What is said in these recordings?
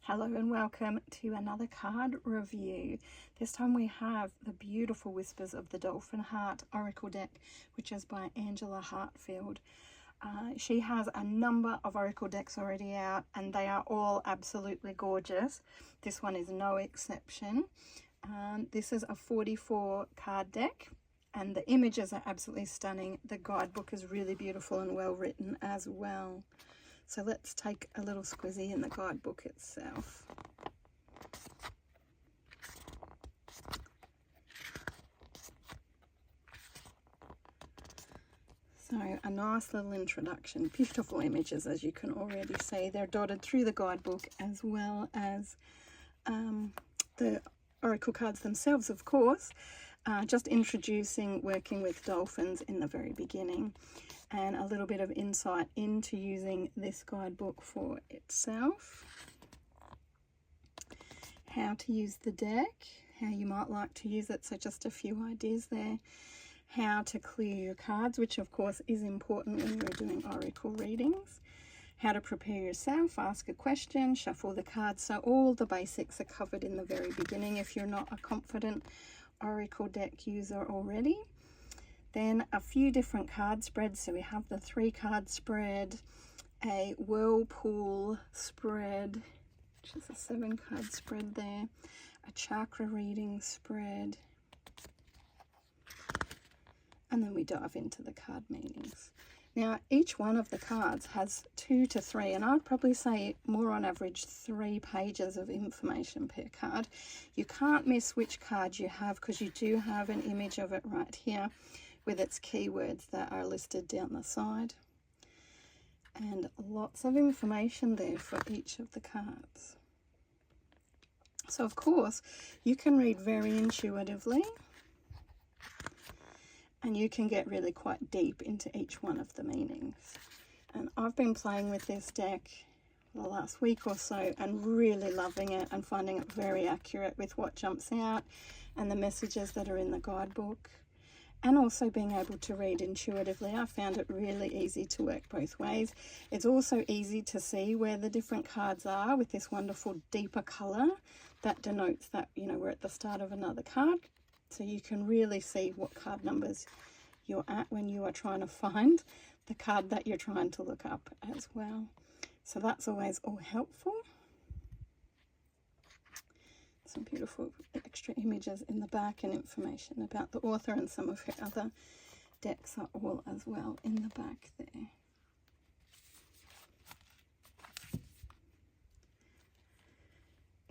Hello and welcome to another card review. This time we have the beautiful Whispers of the Dolphin Heart Oracle deck, which is by Angela Hartfield. She has a number of Oracle decks already out and they are all absolutely gorgeous. This one is no exception. This is a 44 card deck and the images are absolutely stunning. The guidebook is really beautiful and well written as well. So let's take a little squizzy in the guidebook itself. So a nice little introduction, beautiful images as you can already see. They're dotted through the guidebook as well as the oracle cards themselves, of course. Just introducing working with dolphins in the very beginning, and a little bit of insight into using this guidebook for itself. How to use the deck, how you might like to use it, so just a few ideas there. How to clear your cards, which of course is important when you're doing oracle readings. How to prepare yourself, ask a question, shuffle the cards. So all the basics are covered in the very beginning if you're not a confident oracle deck user already. Then a few different card spreads. So we have the 3-card spread, a whirlpool spread, which is a 7-card spread there, a chakra reading spread, and then we dive into the card meanings. Now each one of the cards has 2 to 3, and I'd probably say more on average 3 pages of information per card. You can't miss which card you have because you do have an image of it right here with its keywords that are listed down the side, and lots of information there for each of the cards. So of course you can read very intuitively and you can get really quite deep into each one of the meanings. And I've been playing with this deck for the last week or so and really loving it and finding it very accurate with what jumps out and the messages that are in the guidebook. And also being able to read intuitively. I found it really easy to work both ways. It's also easy to see where the different cards are with this wonderful deeper color that denotes that, you know, we're at the start of another card. So you can really see what card numbers you're at when you are trying to find the card that you're trying to look up as well. So that's always all helpful. Some beautiful extra images in the back and information about the author, and some of her other decks are all as well in the back there.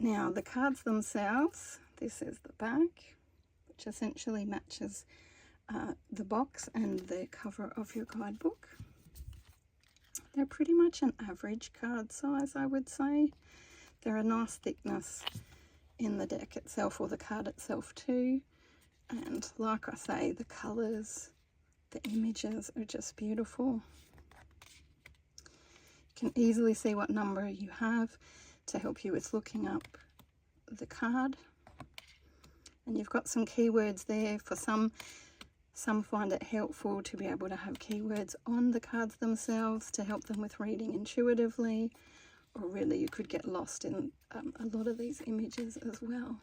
Now the cards themselves, this is the back, which essentially matches the box and the cover of your guidebook. They're pretty much an average card size, I would say. They're a nice thickness in the deck itself, or the card itself too, and like I say, the colors, the images are just beautiful. You can easily see what number you have to help you with looking up the card, and you've got some keywords there. For some find it helpful to be able to have keywords on the cards themselves to help them with reading intuitively. Or really you could get lost in a lot of these images as well,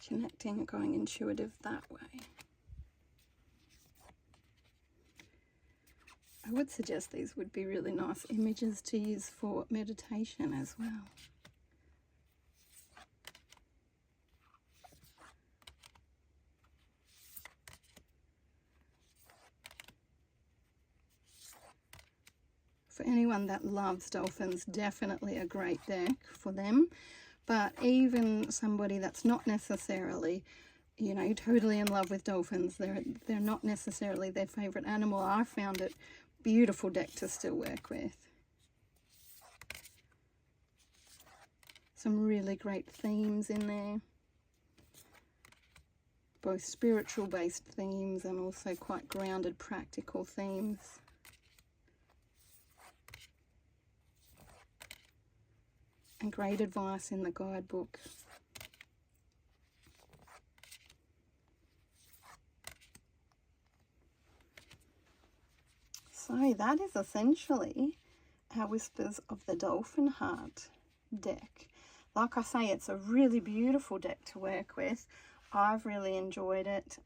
connecting and going intuitive that way. I would suggest these would be really nice images to use for meditation as well. For anyone that loves dolphins, definitely a great deck for them. But even somebody that's not necessarily, you know, totally in love with dolphins, they're not necessarily their favorite animal, I found it beautiful deck to still work with. Some really great themes in there, both spiritual based themes and also quite grounded practical themes. And great advice in the guidebook. So that is essentially our Whispers of the Dolphin Heart deck. Like I say, it's a really beautiful deck to work with. I've really enjoyed it.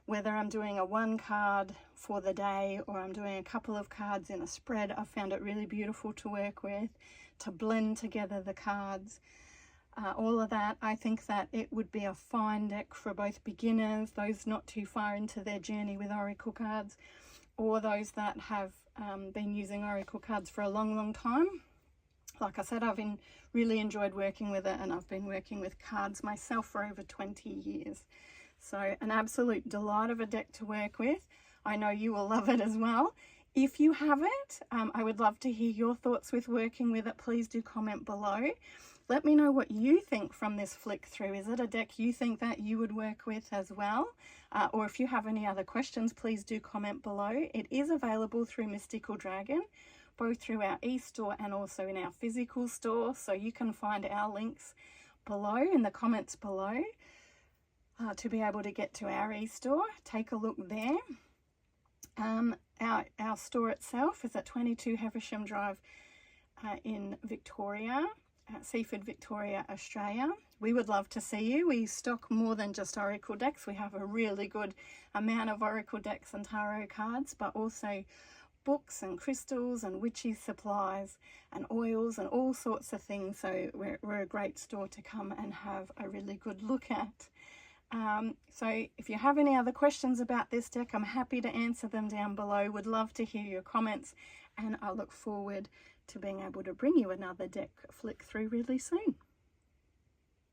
Whether I'm doing a one card for the day or I'm doing a couple of cards in a spread, I found it really beautiful to work with, to blend together the cards. All of that, I think that it would be a fine deck for both beginners, those not too far into their journey with Oracle cards, or those that have been using Oracle cards for a long time. Like I said, I've really enjoyed working with it, and I've been working with cards myself for over 20 years. So an absolute delight of a deck to work with. I know you will love it as well. If you have it, I would love to hear your thoughts with working with it. Please do comment below. Let me know what you think from this flick through. Is it a deck you think that you would work with as well? Or if you have any other questions, please do comment below. It is available through Mystical Dragon, both through our e-store and also in our physical store. So you can find our links below in the comments below to be able to get to our e-store. Take a look there. Our store itself is at 22 Heversham Drive in Victoria, Seaford, Victoria, Australia. We would love to see you. We stock more than just Oracle decks. We have a really good amount of Oracle decks and tarot cards, but also books and crystals and witchy supplies and oils and all sorts of things. So we're a great store to come and have a really good look at. So if you have any other questions about this deck, I'm happy to answer them down below. Would love to hear your comments, and I look forward to being able to bring you another deck flick through really soon.